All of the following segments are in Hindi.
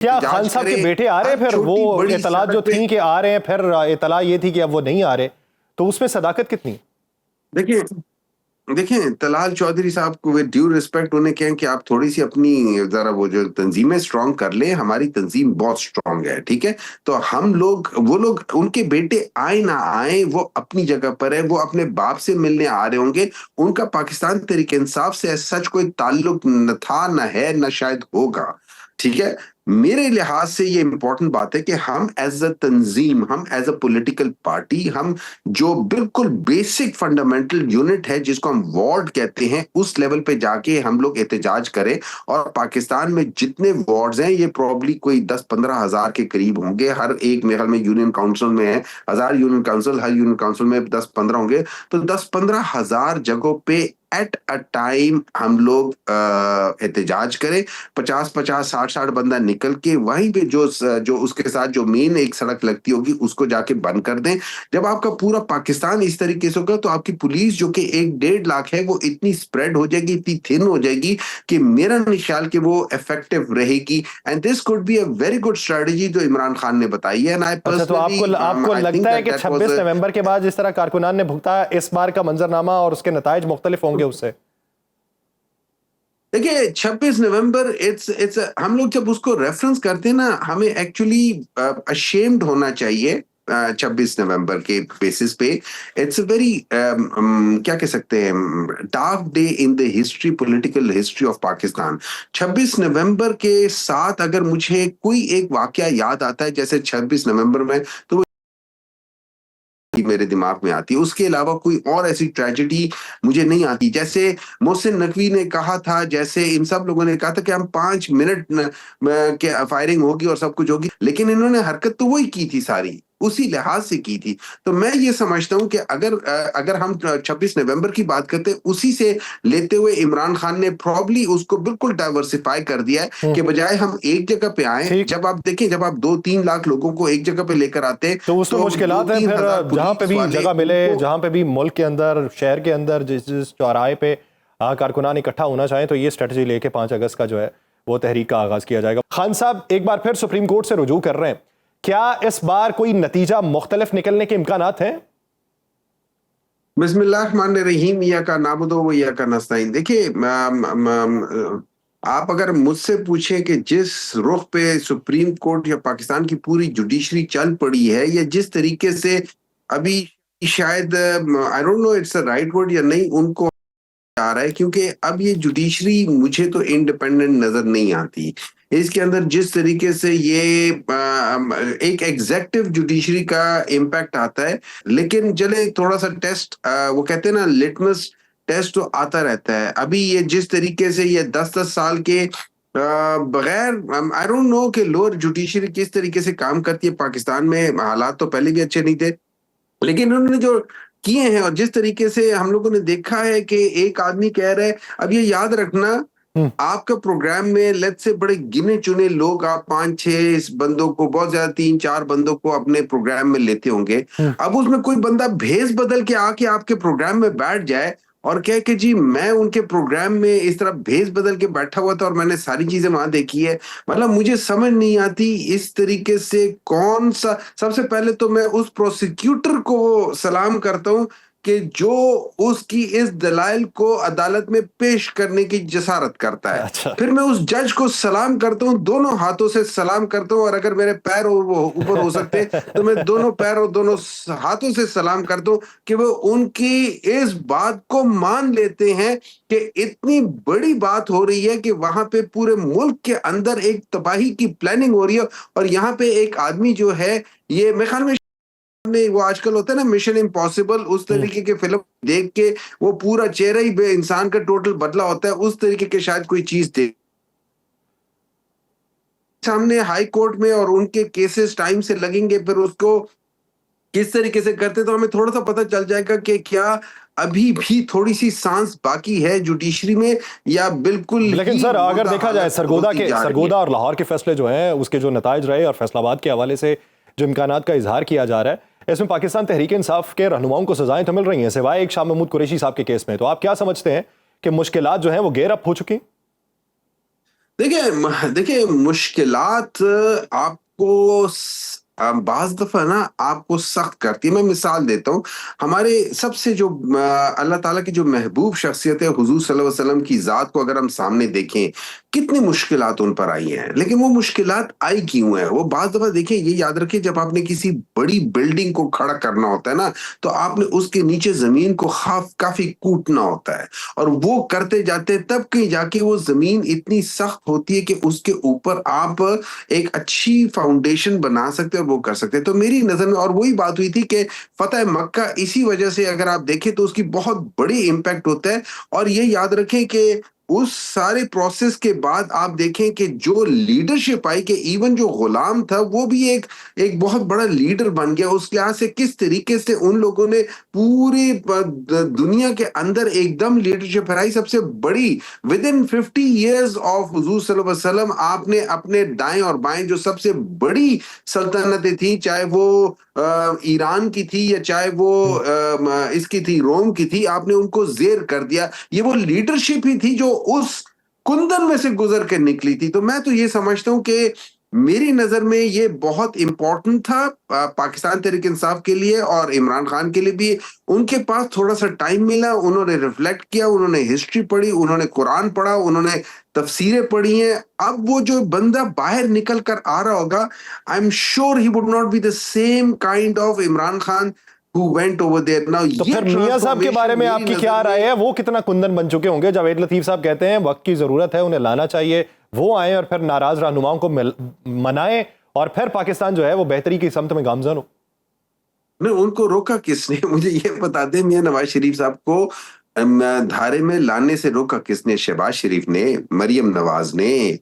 क्या खान साहब के बेटे आ रहे हैं फिर? वो इतलात जो थी कि आ रहे हैं, फिर इतला ये थी कि अब वो नहीं आ रहे, तो उसमें सदाकत कितनी? देखिए देखिए तलाल चौधरी साहब को विद ड्यू रिस्पेक्ट उन्हें कहें कि आप थोड़ी सी अपनी जरा वो जो तंजीमें स्ट्रांग कर लें। हमारी तंजीम बहुत स्ट्रांग है, ठीक है। तो हम लोग, वो लोग, उनके बेटे आए ना आए वो अपनी जगह पर है। वो अपने बाप से मिलने आ रहे होंगे। उनका पाकिस्तान तहरीक इंसाफ से सच कोई ताल्लुक न था, न है, न शायद होगा, ठीक है। मेरे लिहाज से ये इंपॉर्टेंट बात है कि हम एज अ तंजीम, हम एज अ पॉलिटिकल पार्टी, हम जो बिल्कुल बेसिक फंडामेंटल यूनिट है जिसको हम वार्ड कहते हैं, उस लेवल पे जाके हम लोग एहतजाज करें। और पाकिस्तान में जितने वार्ड्स हैं ये प्रॉब्ली कोई 10-15 हजार के करीब होंगे। हर एक मेरे ख्याल में यूनियन काउंसिल में है 1000 यूनियन काउंसिल, हर यूनियन काउंसिल में 10-15 होंगे। तो 10-15 हजार जगहों पे एट अ टाइम हम लोग एहतजाज करें। 50-50, 60-60 बंदा निकल के वहीं पे जो जो उसके साथ जो मेन एक सड़क लगती होगी उसको जाके बंद कर दें। जब आपका पूरा पाकिस्तान इस तरीके से होगा तो आपकी पुलिस जो कि 1-1.5 लाख है वो इतनी स्प्रेड हो जाएगी, इतनी थिन हो जाएगी कि मेरा निशाल कि वो इफेक्टिव रहेगी। And this could be a very good strategy जो इमरान खान ने बताई है। एंड आई अच्छा, तो पर्सनली आपको आई थिंक लगता है दैट कि दैट 26 वाज नवंबर के बाद जिस तरह कारकुनान ने भुगता, इस बार का मंजरनामा और उसके नताइज मुख्तलिफ होंगे उससे? देखिए 26 नवंबर, इट्स हम लोग जब उसको रेफरेंस करते हैं ना, हमें एक्चुअली अशेम्ड होना चाहिए 26 नवंबर के बेसिस पे। इट्स अ वेरी क्या कह सकते हैं, dark day in the history, political history of Pakistan. 26 नवंबर के साथ अगर मुझे कोई एक वाकया याद आता है जैसे 26 नवंबर में, तो मेरे दिमाग में आती है। उसके अलावा कोई और ऐसी ट्रेजेडी मुझे नहीं आती। जैसे मोहसिन नकवी ने कहा था, जैसे इन सब लोगों ने कहा था कि हम 5 मिनट के फायरिंग होगी और सब कुछ होगी, लेकिन इन्होंने हरकत तो वही की थी, सारी उसी लिहाज से की थी। तो मैं ये समझता हूं कि अगर हम 26 नवंबर की बात करते हैं उसी से लेते हुए, इमरान खान ने प्रॉब्ली उसको बिल्कुल डाइवर्सिफाई कर दिया है कि बजाय हम एक जगह पे आए। ठीक। जब आप देखें, जब आप 2-3 लाख लोगों को एक जगह पे लेकर आते हैं तो उसमें तो दो मुश्किलात हैं तीन फिर, हजार जहां पे पुलिस भी वाले जगह मिले, उनको। जहां पे भी मुल्क के अंदर, शहर के अंदर जिस जिस चौराहे पे कारकुनान इकट्ठा होना चाहें, तो ये स्ट्रेटजी लेके 5 अगस्त का जो है वो तहरीक का आगाज किया जाएगा। खान साहब एक बार फिर सुप्रीम कोर्ट से रुजू कर रहे हैं, क्या इस बार कोई नतीजा मुख्तलिफ निकलने के इम्कानात हैं? बिस्मिल्लाहिर्रहमानिर्रहीम, या का नाबुदो व या का नस्ताइन। देखिए आप अगर मुझसे पूछें कि जिस रुख पे सुप्रीम कोर्ट या पाकिस्तान की पूरी जुडिशरी चल पड़ी है, या जिस तरीके से अभी, शायद I don't know it's the right word या नहीं, उनको आ रहा है, क्योंकि अब ये जुडिशरी मुझे तो इंडिपेंडेंट नजर नहीं आती। इसके अंदर जिस तरीके से ये एक एग्जेक्टिव जुडिशरी का इम्पैक्ट आता है। लेकिन चले थोड़ा सा टेस्ट, वो कहते हैं ना लिटमस टेस्ट, तो आता रहता है। अभी ये जिस तरीके से ये 10-10 साल के बगैर, आई डोंट नो कि लोअर जुडिशरी किस तरीके से काम करती है पाकिस्तान में। हालात तो पहले भी अच्छे नहीं थे, लेकिन उन्होंने जो किए हैं और जिस तरीके से हम लोगों ने देखा है कि एक आदमी कह रहा है, अब ये याद रखना, आपका प्रोग्राम में लेट्स से बड़े गिने चुने लोग, आप 5-6 इस बंदों को, बहुत ज्यादा 3-4 बंदों को अपने प्रोग्राम में लेते होंगे। अब उसमें कोई बंदा भेस बदल के आके आपके प्रोग्राम में बैठ जाए और कह के जी मैं उनके प्रोग्राम में इस तरह भेस बदल के बैठा हुआ था और मैंने सारी चीजें वहां देखी है। मतलब मुझे समझ नहीं आती इस तरीके से कौन सा। सबसे पहले तो मैं उस प्रोसिक्यूटर को सलाम करता हूं कि जो उसकी इस दलाइल को अदालत में पेश करने की जसारत करता है। अच्छा। फिर मैं उस जज को सलाम करता हूँ, दोनों हाथों से सलाम करता हूँ, और अगर मेरे पैर ऊपर हो सकते तो मैं दोनों पैर और दोनों हाथों से सलाम करता हूँ कि वो उनकी इस बात को मान लेते हैं कि इतनी बड़ी बात हो रही है कि वहां पे पूरे मुल्क के अंदर एक तबाही की प्लानिंग हो रही है। और यहाँ पे एक आदमी जो है, ये मेरे ख्याल में ने वो आजकल होता है ना मिशन इम्पॉसिबल, उस तरीके के फिल्म देख के वो पूरा चेहरा ही इंसान का टोटल बदला होता है, उस तरीके के शायद कोई चीज देख सामने हाई कोर्ट में, और उनके केसेस टाइम से लगेंगे, फिर उसको किस तरीके से करते तो हमें थोड़ा सा पता चल जाएगा कि क्या अभी भी थोड़ी सी सांस बाकी है जुडिशरी में, या बिल्कुल लेकिन ही सर अगर मुर्दा देखा जाए हालत होती जा रही है। सरगोदा और लाहौर के फैसले जो हैं, उसके जो नताइज रहे और फैसलाबाद के हवाले से जो इम्कानात का इजहार किया जा रहा है, इसमें पाकिस्तान तहरीक इंसाफ के रहनुमाओं को सजाएं तो मिल रही हैं, सिवाय एक शाह महमूद कुरैशी साहब के केस में। तो आप क्या समझते हैं कि मुश्किलात जो हैं वो गेयर अप हो चुकी? देखिए मुश्किलात आपको बाज दफा ना आपको सख्त करती है। मैं मिसाल देता हूँ, हमारे सबसे जो अल्लाह ताला की जो महबूब शख्सियत है हुजूर सल्लल्लाहु अलैहि वसल्लम की जात को अगर हम सामने देखें, कितनी मुश्किलात उन पर आई हैं, लेकिन वो मुश्किलात आई क्यों है? वो बाज दफा देखिए, ये याद रखिए, जब आपने किसी बड़ी बिल्डिंग को खड़ा करना होता है ना, तो आपने उसके नीचे जमीन को काफी कूटना होता है, और वो करते जाते तब कहीं जाके वो जमीन इतनी सख्त होती है कि उसके ऊपर आप एक अच्छी फाउंडेशन बना सकते हैं और वो कर सकते हैं। तो मेरी नजर में और वही बात हुई थी कि फतेह मक्का इसी वजह से अगर आप देखें तो उसकी बहुत बड़ी इम्पैक्ट होता है। और ये याद रखें कि उस सारे प्रोसेस के बाद आप देखें कि जो लीडरशिप आई, कि इवन जो गुलाम था वो भी एक बहुत बड़ा लीडर बन गया। उस लिहाज से किस तरीके से उन लोगों ने पूरी दुनिया के अंदर एकदम लीडरशिप फहराई, सबसे बड़ी विद इन 50 ईयर्स ऑफ हुजूर सल्लल्लाहु अलैहि वसल्लम, आपने अपने दाएं और बाएं जो सबसे बड़ी सल्तनतें थी, चाहे वो ईरान की थी या चाहे वो इसकी थी, रोम की थी, आपने उनको जेर कर दिया। ये वो लीडरशिप ही थी जो उस कुंदन में से गुजर के निकली थी। तो मैं तो ये समझता हूं कि मेरी नजर में ये बहुत इंपॉर्टेंट था पाकिस्तान तहरीक इंसाफ के लिए और इमरान खान के लिए भी। उनके पास थोड़ा सा टाइम मिला, उन्होंने रिफ्लेक्ट किया, उन्होंने हिस्ट्री पढ़ी, उन्होंने कुरान पढ़ा, उन्होंने तफसीरें पढ़ी हैं। अब वो जो बंदा बाहर निकल कर आ रहा होगा, I am sure he would not be the same kind of Imran Khan who went over there. Now, तो ये फिर मियां साहब के बारे में आपकी क्या राय है? वो कितना कुंदन बन चुके होंगे? जावेद लतीफ साहब कहते हैं वक्त की जरूरत है, उन्हें लाना चाहिए, वो आए और फिर नाराज रहनुमाओं को मनाएं और फिर पाकिस्तान जो है वो बेहतरी की समत में गामजन हो। नहीं, उनको रोका किसने? मुझे ये बता दें, मियां नवाज शरीफ साहब को धारे में लाने से रोका किसने? शहबाज शरीफ ने, मरियम नवाज ने?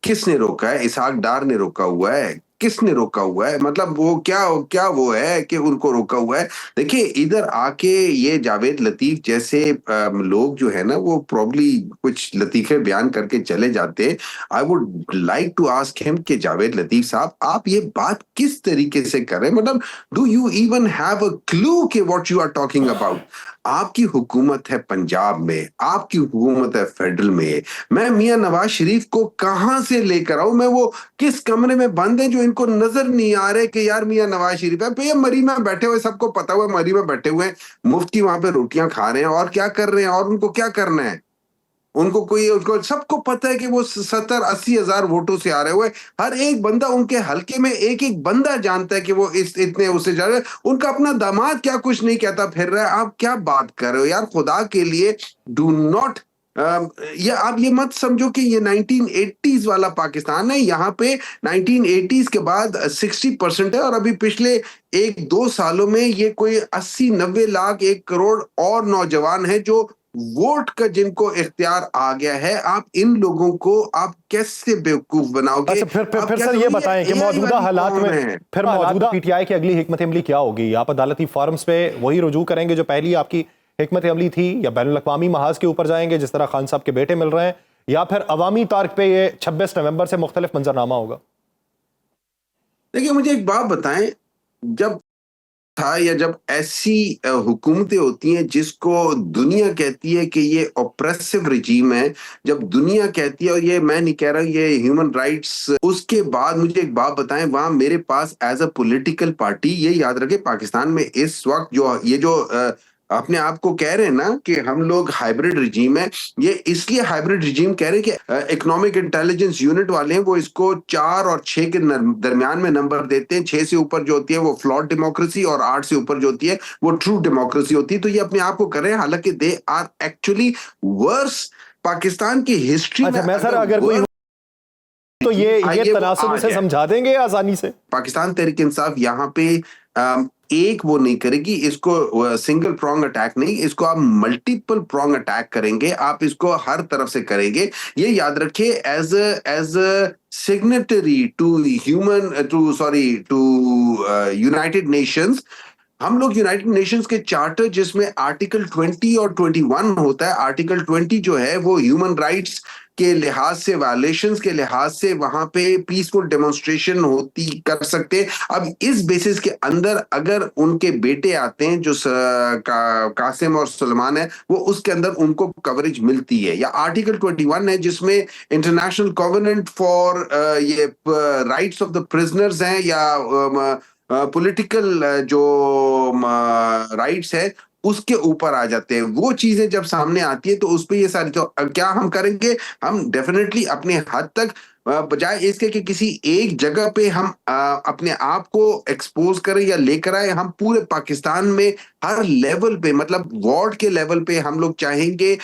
किसने रोका है? इसहाक डार ने रोका हुआ है? किसने रोका हुआ है? मतलब वो क्या क्या वो है कि उनको रोका हुआ है? देखिए, इधर आके ये जावेद लतीफ जैसे लोग जो है ना, वो प्रॉब्ली कुछ लतीफे बयान करके चले जाते हैं। I would like to ask him कि जावेद लतीफ साहब, आप ये बात किस तरीके से कर रहे हैं? मतलब do you even have a clue कि what you are talking about? आपकी हुकूमत है पंजाब में, आपकी हुकूमत है फेडरल में। मैं मियां नवाज शरीफ को कहां से लेकर आऊं? मैं वो किस कमरे में बंद है जो इनको नजर नहीं आ रहे कि यार मियां नवाज शरीफ है भैया मरी में बैठे हुए, सबको पता हुआ मरी में बैठे हुए हैं, मुफ्त की वहां पे रोटियां खा रहे हैं, और क्या कर रहे हैं? और उनको क्या करना है? उनको सबको पता है कि वो 70-80 हजार वोटों से आ रहे हुए। हर एक बंदा उनके हलके में, एक एक बंदा जानता है कि वो इस इतने उससे जा रहे हैं। उनका अपना दामाद क्या कुछ नहीं कहता फिर रहा है? आप क्या बात कर रहे हो यार, खुदा के लिए डू नॉट। या आप ये मत समझो कि ये 1980s वाला पाकिस्तान है। यहाँ पे 1980s के बाद 60% है, और अभी पिछले 1-2 सालों में ये कोई 80-90 लाख 1 करोड़ और नौजवान है जो वोट का जिनको इख्तियार आ गया है। आप इन लोगों को आप कैसे बेवकूफ बनाओगे? अच्छा, फिर सर ये बताएं कि मौजूदा हालात में फिर मौजूदा पीटीआई की अगली हिकमत अमली क्या होगी? आप अदालती फॉर्म्स पे वही रुजू करेंगे जो पहली आपकी हिकमत अमली थी, या बैनुल अक़वामी महाज के ऊपर जाएंगे जिस तरह खान साहब के बेटे मिल रहे हैं, या फिर अवामी तार्क पे ये 26 नवंबर से मुख्तलिफ मंजरनामा होगा? देखिए, मुझे एक बात बताएं, जब था या जब ऐसी हुकूमतें होती हैं जिसको दुनिया कहती है कि ये ऑप्रेसिव रिजीम है, जब दुनिया कहती है, और ये मैं नहीं कह रहा ये ह्यूमन राइट्स, उसके बाद मुझे एक बात बताएं, वहां मेरे पास एज अ पॉलिटिकल पार्टी, ये याद रखें पाकिस्तान में इस वक्त जो ये जो अपने आप को कह रहे हैं ना कि हम लोग हाइब्रिड रिजीम है, ये इसलिए हाइब्रिड रिजीम कह रहे हैं कि इकोनॉमिक इंटेलिजेंस यूनिट वाले हैं वो इसको 4 और 6 के दरमियान में नंबर देते हैं। 6 से ऊपर जो होती है वो फ्लॉड डेमोक्रेसी, और 8 से ऊपर जो होती है वो ट्रू डेमोक्रेसी होती है। तो ये अपने आप को कर रहे हैं, हालांकि they are actually worse Pakistan की हिस्ट्री में। मैं सर अगर कोई तो ये तनासुब से समझा देंगे आसानी से? पाकिस्तान तहरीक इंसाफ यहाँ पे एक वो नहीं करेगी, इसको सिंगल प्रोंग अटैक नहीं, इसको आप मल्टीपल प्रोंग अटैक करेंगे, आप इसको हर तरफ से करेंगे। ये याद रखिए, as a signatory to United Nations, हम लोग यूनाइटेड नेशंस के चार्टर जिसमें आर्टिकल 20 और 21 होता है। आर्टिकल 20 जो है वो ह्यूमन राइट्स के लिहाज से, वायलेशंस के लिहाज से वहां पे पीसफुल डेमोन्स्ट्रेशन होती कर सकते। अब इस बेसिस के अंदर अगर उनके बेटे आते हैं जो कासिम और सलमान है, वो उसके अंदर उनको कवरेज मिलती है। या आर्टिकल 21 है जिसमें इंटरनेशनल कॉवेनेंट फॉर ये राइट्स ऑफ द प्रिजनर्स हैं या पॉलिटिकल जो राइट्स है उसके ऊपर आ जाते हैं। वो चीजें जब सामने आती है तो उस पे ये सारी, तो क्या हम करेंगे, हम डेफिनेटली अपने हद तक बजाय इसके कि किसी एक जगह पे हम अपने आप को एक्सपोज करें या लेकर आए, हम पूरे पाकिस्तान में हर लेवल पे, मतलब वार्ड के लेवल पे हम लोग चाहेंगे